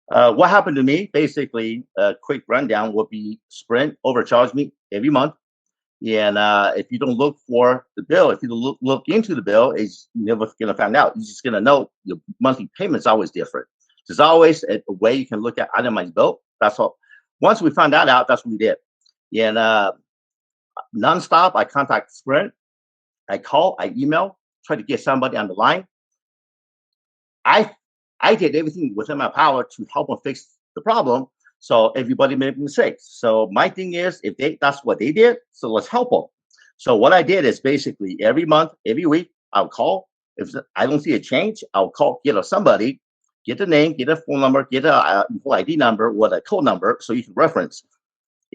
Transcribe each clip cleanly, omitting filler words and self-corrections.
What happened to me? Basically, a quick rundown would be Sprint overcharged me every month. And if you don't look for the bill, if you don't look into the bill, it's never going to find out. You're just going to know your monthly payment's always different. There's always a way you can look at itemized bill. That's all. Once we found that out, that's what we did. And nonstop, I contact Sprint. I call, I email, try to get somebody on the line. I I did everything within my power to help them fix the problem. So everybody made mistakes. So my thing is, if that's what they did, so let's help them. So what I did is basically every month, every week, I'll call. If I don't see a change, I'll call, somebody, get the name, get a phone number, get a ID number with a code number so you can reference.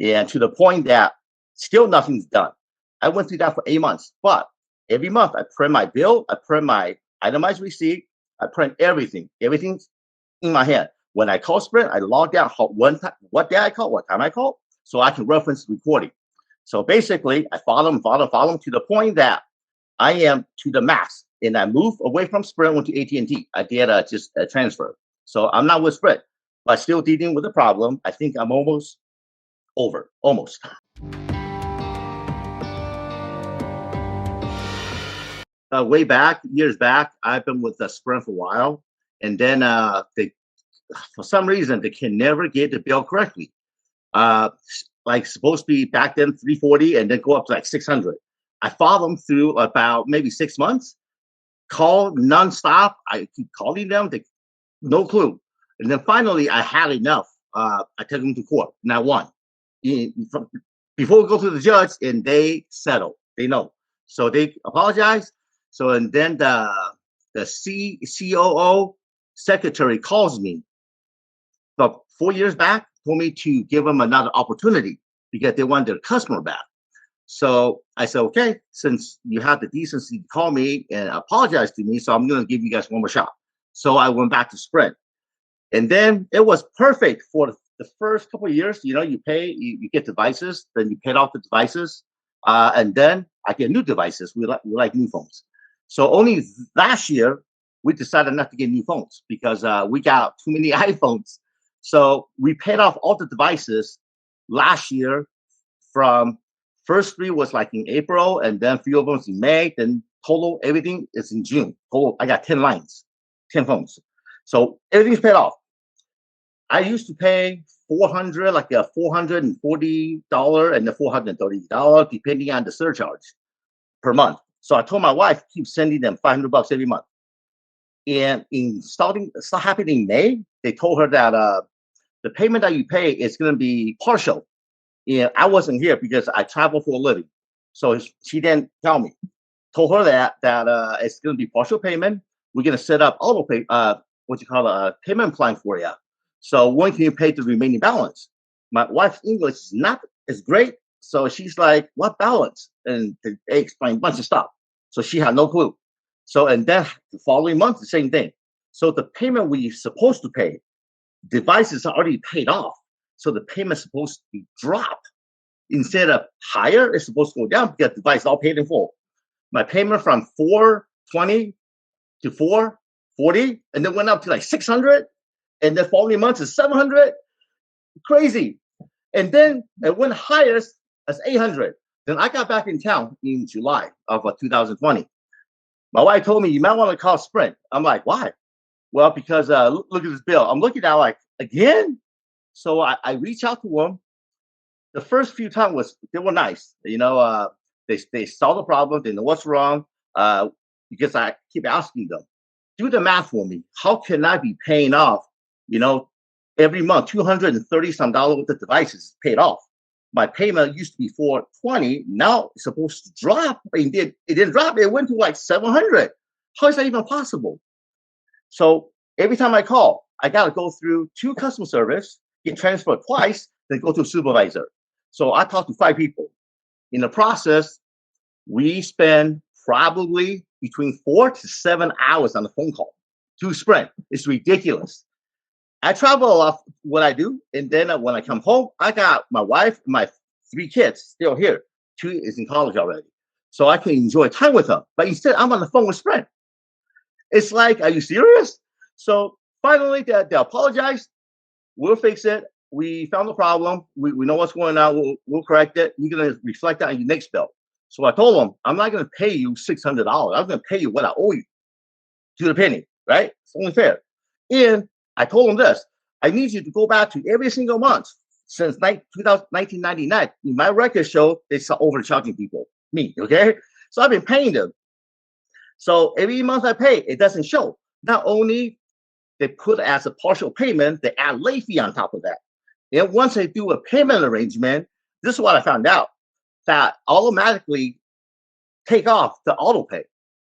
And to the point that still nothing's done. I went through that for 8 months, but every month I print my bill, I print my itemized receipt, I print everything. Everything's in my hand. When I call Sprint, I log down what day I call, what time I call, so I can reference the recording. So basically, I follow them to the point that I am to the max. And I moved away from Sprint, went to AT&T. I did just a transfer. So I'm not with Sprint, but still dealing with the problem. I think I'm almost over, almost. Way back, years back, I've been with Sprint for a while. And then they, for some reason, they can never get the bill correctly. Like supposed to be back then 340 and then go up to like 600. I followed them through about maybe 6 months, call nonstop. I keep calling them, no clue. And then finally, I had enough. I took them to court, and I won. Before we go to the judge, and they settle. They know. So they apologize. So, and then the COO secretary calls me about 4 years back, told me to give them another opportunity because they want their customer back. So I said, okay, since you have the decency to call me and apologize to me, so I'm going to give you guys one more shot. So I went back to Sprint. And then it was perfect for the first couple of years. You know, you pay, you get devices, then you paid off the devices. And then I get new devices. We like new phones. So only last year, we decided not to get new phones because we got too many iPhones. So we paid off all the devices last year. From first 3 was like in April, and then 3 of them was in May. Then total, everything is in June. Total, I got 10 lines, 10 phones. So everything's paid off. I used to pay $400, like a $440 and the $430, depending on the surcharge per month. So I told my wife, keep sending them $500 every month. And start happening in May, they told her that the payment that you pay is going to be partial. And I wasn't here because I travel for a living. So she didn't tell me. Told her that it's going to be partial payment. We're going to set up auto pay, a payment plan for you. So when can you pay the remaining balance? My wife's English is not as great. So she's like, what balance? And they explained a bunch of stuff. So she had no clue. So, and then the following month, the same thing. So the payment we supposed to pay, devices are already paid off. So the payment's supposed to be dropped. Instead of higher, it's supposed to go down because the device is all paid in full. My payment from $420 to $440, and then went up to like $600, and the following months is $700. Crazy. And then it went higher as $800. Then I got back in town in July of 2020. My wife told me, you might want to call Sprint. I'm like, why? Well, because look at this bill. I'm looking at like, again? So I reached out to them. The first few times they were nice. You know, they saw the problem. They know what's wrong. Because I keep asking them, do the math for me. How can I be paying off, every month, $230 some with the devices paid off? My payment used to be $420. Now it's supposed to drop. It didn't drop. It went to like $700. How is that even possible? So every time I call, I got to go through 2 customer service, get transferred twice, then go to a supervisor. So I talked to 5 people. In the process, we spend probably between 4 to 7 hours on the phone call to Sprint. It's ridiculous. I travel a lot, what I do. And then when I come home, I got my wife and my 3 kids still here. 2 is in college already. So I can enjoy time with them. But instead, I'm on the phone with Sprint. It's like, are you serious? So finally, they apologized. we'll fix it. We found the problem. We know what's going on. We'll correct it. You're going to reflect that on your next bill. So I told them, I'm not going to pay you $600. I'm going to pay you what I owe you to the penny, right? It's only fair. And I told them this, I need you to go back to every single month since 1999. My records show they start overcharging people, me, okay? So I've been paying them. So every month I pay, it doesn't show. Not only they put as a partial payment, they add late fee on top of that. And once they do a payment arrangement, this is what I found out, that automatically take off the auto pay.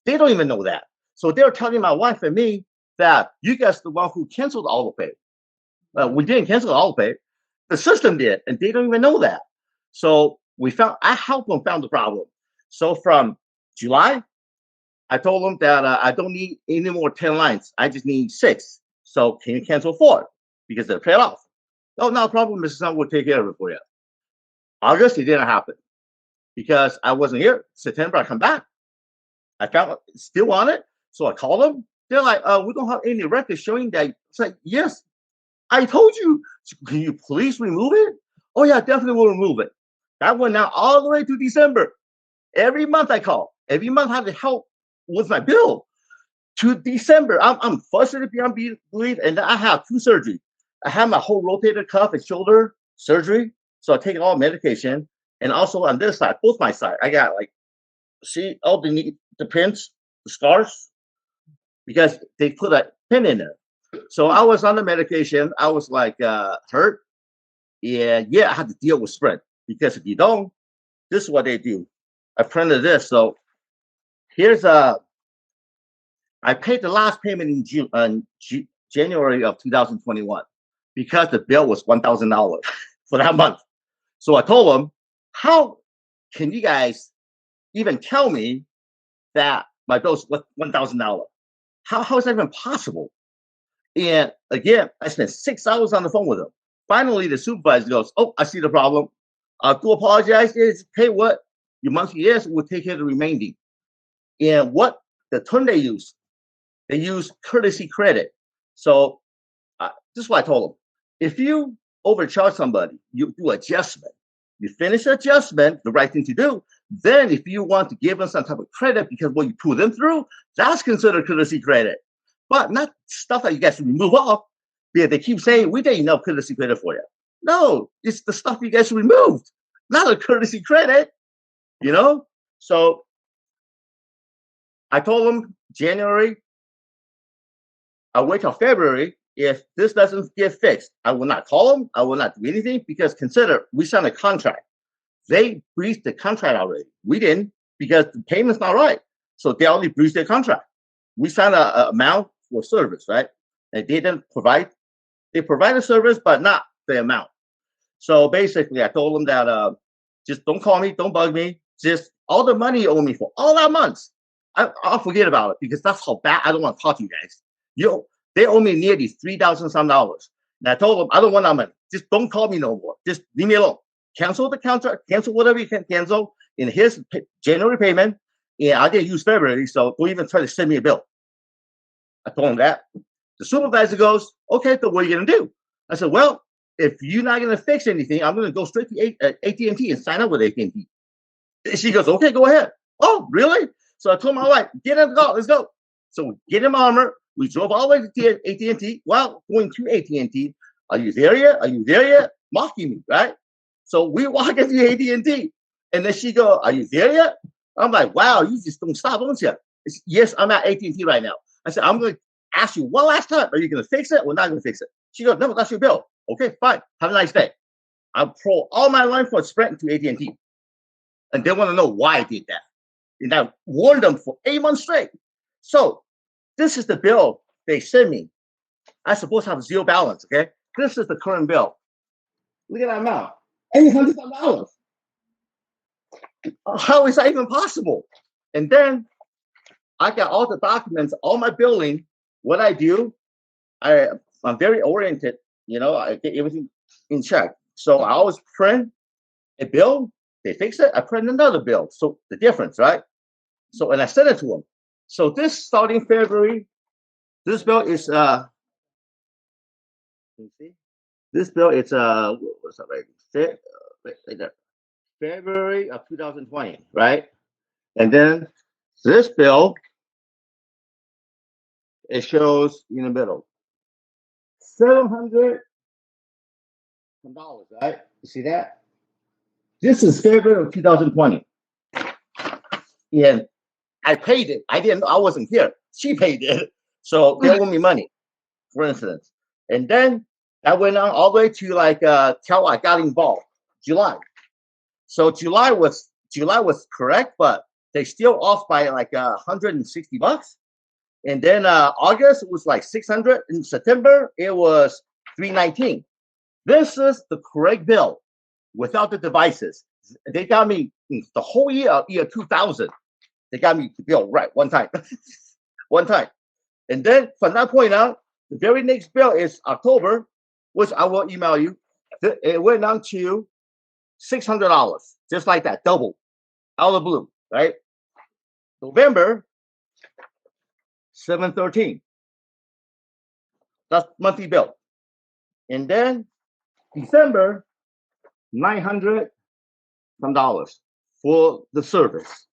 They don't even know that. So they're telling my wife and me that you guys are the one who canceled the auto pay. We didn't cancel the auto pay. The system did, and they don't even know that. So I helped them found the problem. So from July, I told them that I don't need any more 10 lines. I just need 6. So can you cancel 4? Because they're paid off. Oh, no problem, Mrs. Sun, we'll take care of it for you. August, it didn't happen because I wasn't here. September, I come back. I found still on it. So I called them. They're like, we don't have any records showing that. It's like, yes, I told you. So can you please remove it? Oh, yeah, definitely will remove it. That went now all the way to December. Every month I call. Every month I have to help with my bill. To December, I'm frustrated beyond belief, and I have 2 surgeries. I have my whole rotator cuff and shoulder surgery, so I take all medication, and also on this side, both my side, I got like, see all the pins, the scars, because they put a pin in there. So I was on the medication. I was like hurt, and yeah, I had to deal with Sprint because if you don't, this is what they do. I printed this, so here's I paid the last payment in January of 2021 because the bill was $1,000 for that month. So I told them, how can you guys even tell me that my bill's $1,000? How is that even possible? And again, I spent 6 hours on the phone with them. Finally, the supervisor goes, oh, I see the problem. I do apologize. Pay what your monthly is. We'll take care of the remaining. And what the term they use courtesy credit. So this is what I told them. If you overcharge somebody, you do adjustment. You finish adjustment, the right thing to do. Then if you want to give them some type of credit because what you put them through, that's considered courtesy credit. But not stuff that you guys remove off. Yeah, they keep saying, we didn't enough courtesy credit for you. No, it's the stuff you guys removed, not a courtesy credit, you know? So I told them January, I'll wait till February. If this doesn't get fixed, I will not call them. I will not do anything because consider we signed a contract. They breached the contract already. We didn't because the payment's not right. So they already breached their contract. We signed an amount for service, right? And they didn't provide. They provided service, but not the amount. So basically, I told them that just don't call me, don't bug me. Just all the money you owe me for all that months, I'll forget about it because that's how bad I don't want to talk to you guys. They owe me nearly $3,000 some. And I told them, I don't want that money. Just don't call me no more. Just leave me alone. Cancel the contract, cancel whatever you can cancel. And here's January payment. And I didn't use February, so don't even try to send me a bill. I told him that. The supervisor goes, okay, so what are you going to do? I said, well, if you're not going to fix anything, I'm going to go straight to AT&T and sign up with AT&T. And she goes, okay, go ahead. Oh, really? So I told my wife, get in the car, let's go. So we get in my armor. We drove all the way to AT&T. Well, going to AT&T, are you there yet? Are you there yet? Mocking me, right? So we walk into AT&T. And then she goes, are you there yet? I'm like, wow, you just don't stop, don't you? Yes, I'm at AT&T right now. I said, I'm going to ask you one last time. Are you going to fix it or not going to fix it? She goes, no, that's your bill. Okay, fine. Have a nice day. I pro all my line for Sprint to AT&T. And they want to know why I did that. And I warned them for 8 months straight. So this is the bill they sent me. I'm supposed to have zero balance, okay? This is the current bill. Look at that amount. $800. How is that even possible? And then I got all the documents, all my billing, what I do. I'm very oriented, you know, I get everything in check. So I always print a bill, they fix it, I print another bill. So the difference, right? So, and I send it to them. So this starting February, this bill is, you see, This bill, it's what's that right? Right there. February of 2020, right? And then this bill, it shows in the middle, $700, right? You see that? This is February of 2020, and I paid it. I wasn't here. She paid it, so they owe me money, for instance. And then that went on all the way to like till I got involved, July. So July was correct, but they still off by like $160. And then August it was like 600. In September it was 319. This is the correct bill without the devices. They got me the whole year 2000. They got me the bill right one time, one time. And then from that point on, the very next bill is October, which I will email you. It went down to $600, just like that, double, out of the blue, right? November, 713. That's monthly bill. And then December, $900 for the service.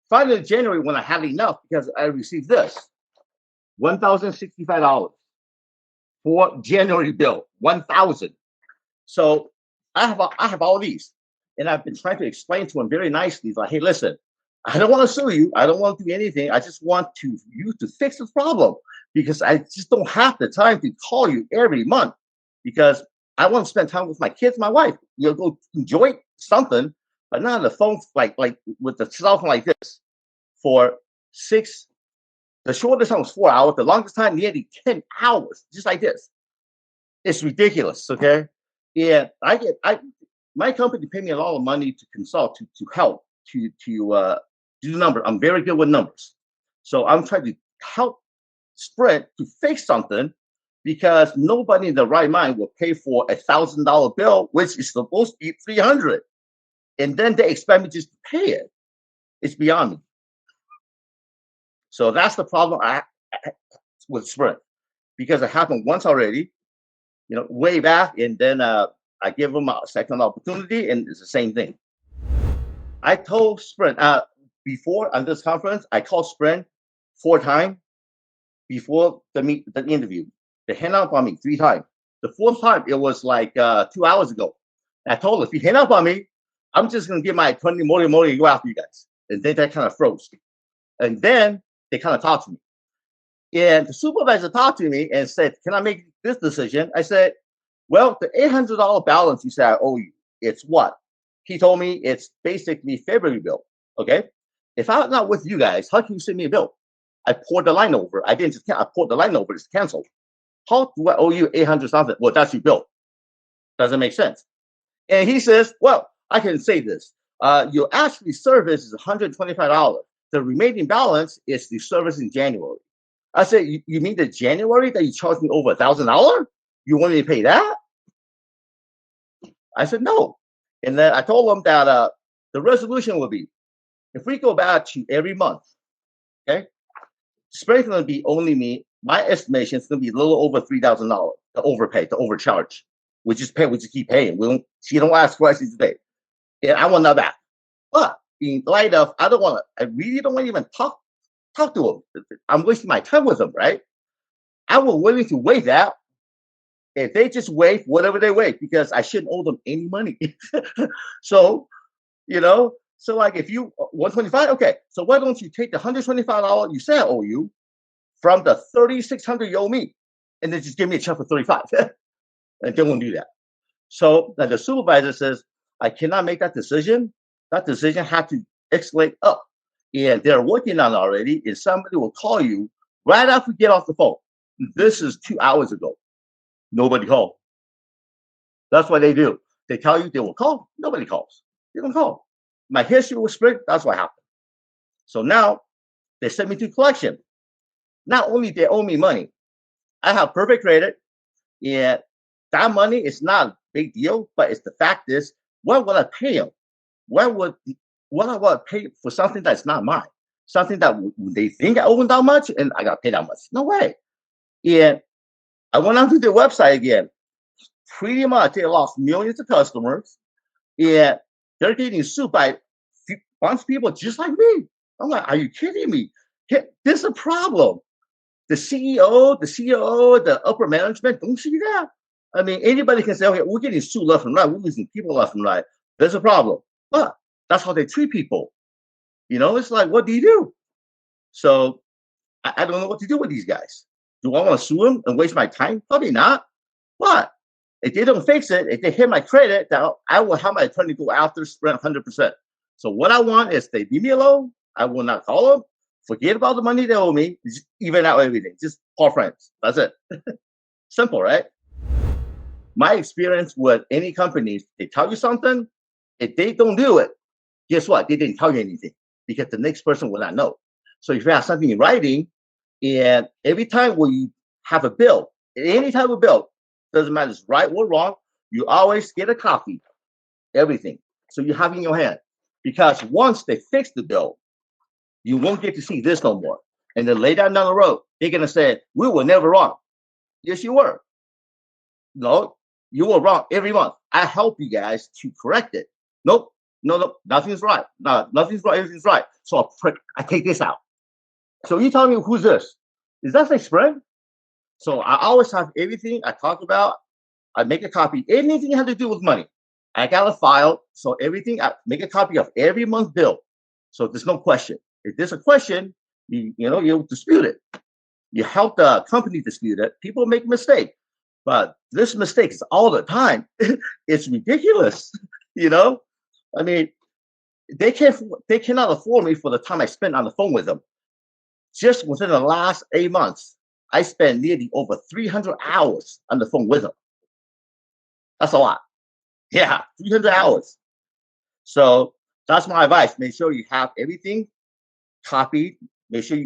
Finally, January, when I had enough, because I received this, $1,065 for January bill, 1,000. So I have all these, and I've been trying to explain to them very nicely, like, hey, listen, I don't want to sue you. I don't want to do anything. I just want you to fix this problem because I just don't have the time to call you every month because I want to spend time with my kids, my wife. Go enjoy something, but not on the phone like with the cell phone like this for 6. The shortest time was 4 hours. The longest time nearly 10 hours, just like this. It's ridiculous. Okay, and my company pay me a lot of money to consult to help to do the number. I'm very good with numbers, so I'm trying to help Sprint to fix something because nobody in the right mind will pay for $1,000 bill, which is supposed to be $300, and then they expect me just to pay it. It's beyond me. So that's the problem I with Sprint because it happened once already, way back, and then I give them a second opportunity, and it's the same thing. I told Sprint before on this conference, I called Sprint 4 times before the interview. They hang up on me 3 times. The 4th time, it was like 2 hours ago. And I told them, if you hang up on me, I'm just going to give my 20 more and go after you guys. And then that kind of froze. And then they kind of talked to me. And the supervisor talked to me and said, can I make this decision? I said, well, the $800 balance you said I owe you, it's what? He told me it's basically February bill. Okay. If I'm not with you guys, how can you send me a bill? I poured the line over. I poured the line over. It's canceled. How do I owe you 800 something? Well, that's your bill. Doesn't make sense. And he says, well, I can say this. Your actually service is $125. The remaining balance is the service in January. I said, you mean the January that you charged me over $1,000? You want me to pay that? I said, no. And then I told them that the resolution will be, if we go back to every month, okay, Sprint's going to be only me. My estimation is going to be a little over $3,000 to overpay, to overcharge. We just keep paying. She don't ask questions today. And I want that back. But in light of, I really don't want to even talk to them. I'm wasting my time with them, right? I was willing to waive that. If they just waive whatever they waive, because I shouldn't owe them any money. So, so like if you 125, okay. So why don't you take the $125 you say I owe you from the $3,600 you owe me, and then just give me a check for $35, and they won't do that. So then the supervisor says I cannot make that decision. That decision had to escalate up, and they're working on it already. And somebody will call you right after we get off the phone. This is 2 hours ago. Nobody called. That's what they do. They tell you they will call. Nobody calls. They don't call. My history with Sprint, that's what happened. So now they sent me to collection. Not only they owe me money, I have perfect credit, and that money is not a big deal, but it's the fact is, what would I pay them? What I want to pay for something that's not mine? Something that they think I owe them that much, and I got to pay that much? No way. And I went onto their website again. pretty much they lost millions of customers, and they're getting sued by a bunch of people just like me. I'm like, are you kidding me? This is a problem. The CEO, the COO, the upper management don't see that. I mean, anybody can say, okay, we're getting sued left and right. We're losing people left and right. There's a problem. But that's how they treat people. It's like, what do you do? So I don't know what to do with these guys. Do I want to sue them and waste my time? Probably not. But if they don't fix it, if they hit my credit, I will have my attorney go after Sprint 100%. So what I want is they leave me alone. I will not call them. Forget about the money they owe me. Just even out everything. Just call friends. That's it. Simple, right? My experience with any companies, they tell you something. If they don't do it, guess what? They didn't tell you anything because the next person will not know. So if you have something in writing, and every time when you have a bill, any type of bill, doesn't matter if it's right or wrong, you always get a copy, everything. So you have it in your hand. Because once they fix the bill, you won't get to see this no more. And then later down the road, they're going to say, we were never wrong. Yes, you were. No, you were wrong every month. I help you guys to correct it. Nope. No, nothing's right. No, nothing's right. Everything's right. So I take this out. So you tell me who's this? Is that a spread? So I always have everything I talk about. I make a copy. Anything has to do with money, I got a file. So everything, I make a copy of every month bill. So there's no question. If there's a question, you dispute it. You help the company dispute it. People make mistakes, but this mistake is all the time. It's ridiculous. I mean, they cannot afford me for the time I spent on the phone with them. Just within the last 8 months, I spent nearly over 300 hours on the phone with them. That's a lot. Yeah, 300 hours. So that's my advice. Make sure you have everything copied. Make sure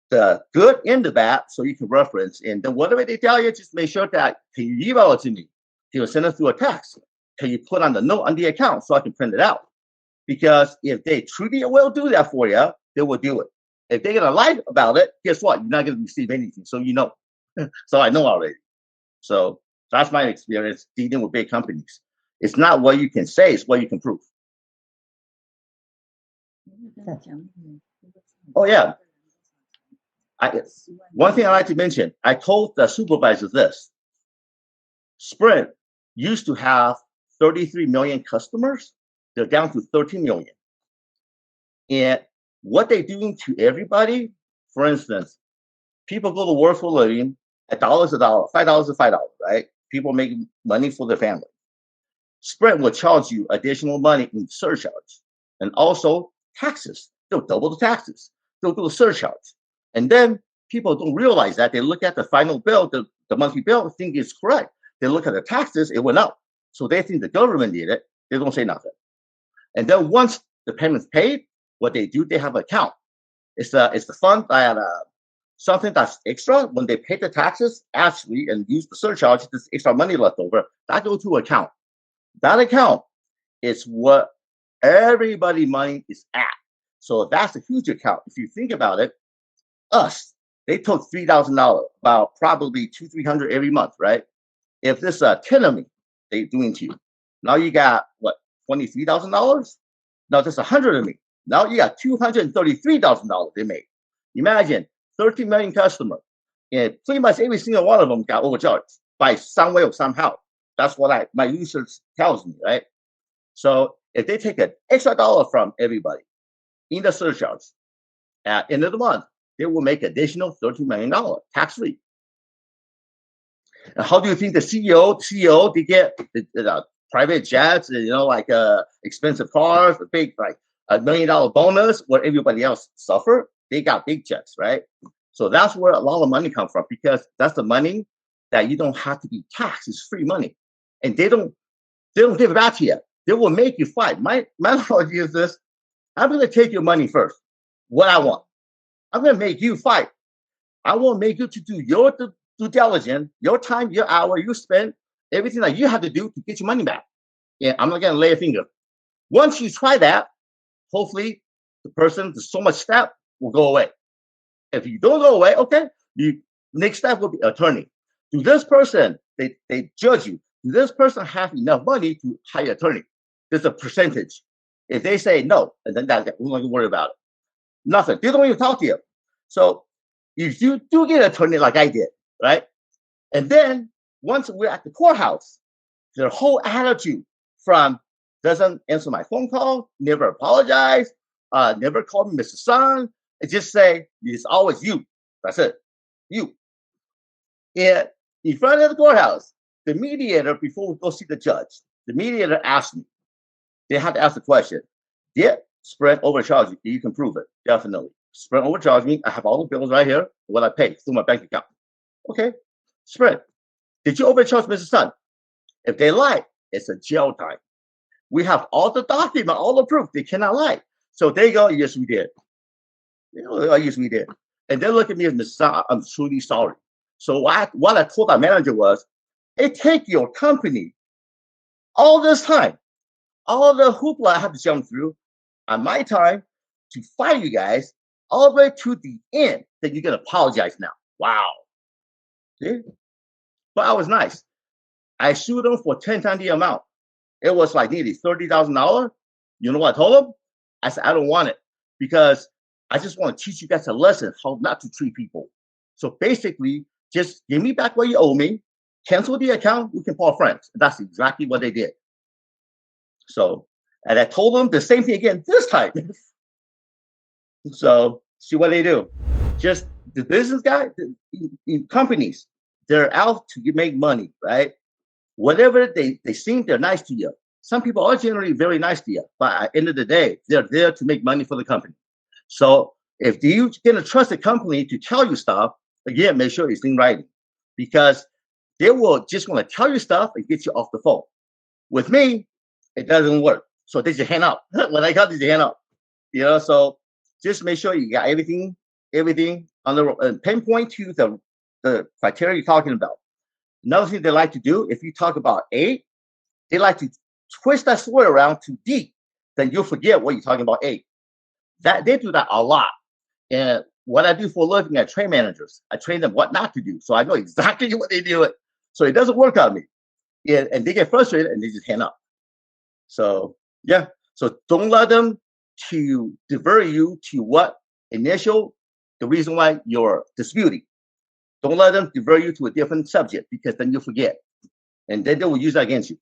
the good and the bad so you can reference. And then whatever they tell you, just make sure that, can you email it to me? Can you send it through a text? Can you put on the note on the account so I can print it out? Because if they truly will do that for you, they will do it. If they're going to lie about it, guess what? You're not going to receive anything. So So I know already. So that's my experience dealing with big companies. It's not what you can say, it's what you can prove. Oh, yeah. One thing I like to mention, I told the supervisors this. Sprint used to have 33 million customers. They're down to 13 million. And what they're doing to everybody, for instance, people go to work for a living, $1 is $1, $5 is $5, right? People make money for their family. Sprint will charge you additional money in surcharge and also taxes. They'll double the taxes. They'll do a surcharge. And then people don't realize that. They look at the final bill, the monthly bill, think it's correct. They look at the taxes, it went up. So they think the government did it. They don't say nothing. And then once the payment's paid, what they do, they have an account. It's the fund that something that's extra when they pay the taxes actually and use the surcharge, this extra money left over, that goes to an account. That account is what everybody money is at. So that's a huge account. If you think about it, they took $3,000, about probably $200-300 every month, right? If this 10 of me, they doing to you. Now you got what, $23,000? Now there's 100 of me. Now you got $233,000 they made. Imagine 13 million customers, and pretty much every single one of them got overcharged by some way or somehow. That's what my research tells me, right? So if they take an extra dollar from everybody in the surcharge at the end of the month, they will make additional $13 million tax-free. And how do you think the CEO, they get the private jets, like expensive cars, the big, like $1 million bonus where everybody else suffer? They got big jets, right? So that's where a lot of money comes from, because that's the money that you don't have to be taxed. It's free money. And they don't give it back to you. They will make you fight. My analogy is this: I'm going to take your money first, what I want. I'm going to make you fight. I will make you to do your due diligence, your time, your hour, you spend, everything that you have to do to get your money back. And I'm not going to lay a finger. Once you try that, hopefully the person, there's so much step, will go away. If you don't go away, okay, the next step will be attorney. To this person, they judge you. does this person have enough money to hire an attorney? There's a percentage. If they say no, and then that's it. We're not going to worry about it. Nothing. They don't even talk to you. So if you do get an attorney like I did, right? And then once we're at the courthouse, their whole attitude from doesn't answer my phone call, never apologize, never call me Mr. Son. It just say, it's always you. That's it. You. And in front of the courthouse, the mediator, before we go see the judge, the mediator asked me, they had to ask the question, did Sprint overcharge you? You can prove it. Definitely. Sprint overcharged me. I have all the bills right here, what I paid through my bank account. Okay. Sprint, did you overcharge Mr. Sun? If they lie, it's a jail time. We have all the document, all the proof. They cannot lie. So they go, yes, we did. Yes, we did. And they look at me and Mr. Sun, I'm truly sorry. So what I told our manager was, it take your company all this time, all the hoopla I had to jump through on my time to fire you guys all the way to the end that you're going to apologize now. Wow. See? But I was nice. I sued them for 10 times the amount. It was like nearly $30,000. You know what I told them? I said, I don't want it because I just want to teach you guys a lesson how not to treat people. So basically, just give me back what you owe me, cancel the account, we can call friends. That's exactly what they did. So, and I told them the same thing again this time. So, see what they do. Just the business guy, in companies, they're out to make money, right? Whatever they seem they're nice to you. Some people are generally very nice to you, but at the end of the day, they're there to make money for the company. So if you get a trusted company to tell you stuff, again, make sure it's in writing because they will just want to tell you stuff and get you off the phone. With me, it doesn't work. So they just hang up. When I got this, they hang up. So just make sure you got everything on the pinpoint to the criteria you're talking about. Another thing they like to do, if you talk about A, they like to twist that story around to D. Then you'll forget what you're talking about A. That they do that a lot. And what I do for a living, I train managers. I train them what not to do. So I know exactly what they do. So it doesn't work on me. And they get frustrated and they just hang up. So yeah. So don't let them to divert you to the reason why you're disputing. Don't let them divert you to a different subject because then you'll forget. And then they will use that against you.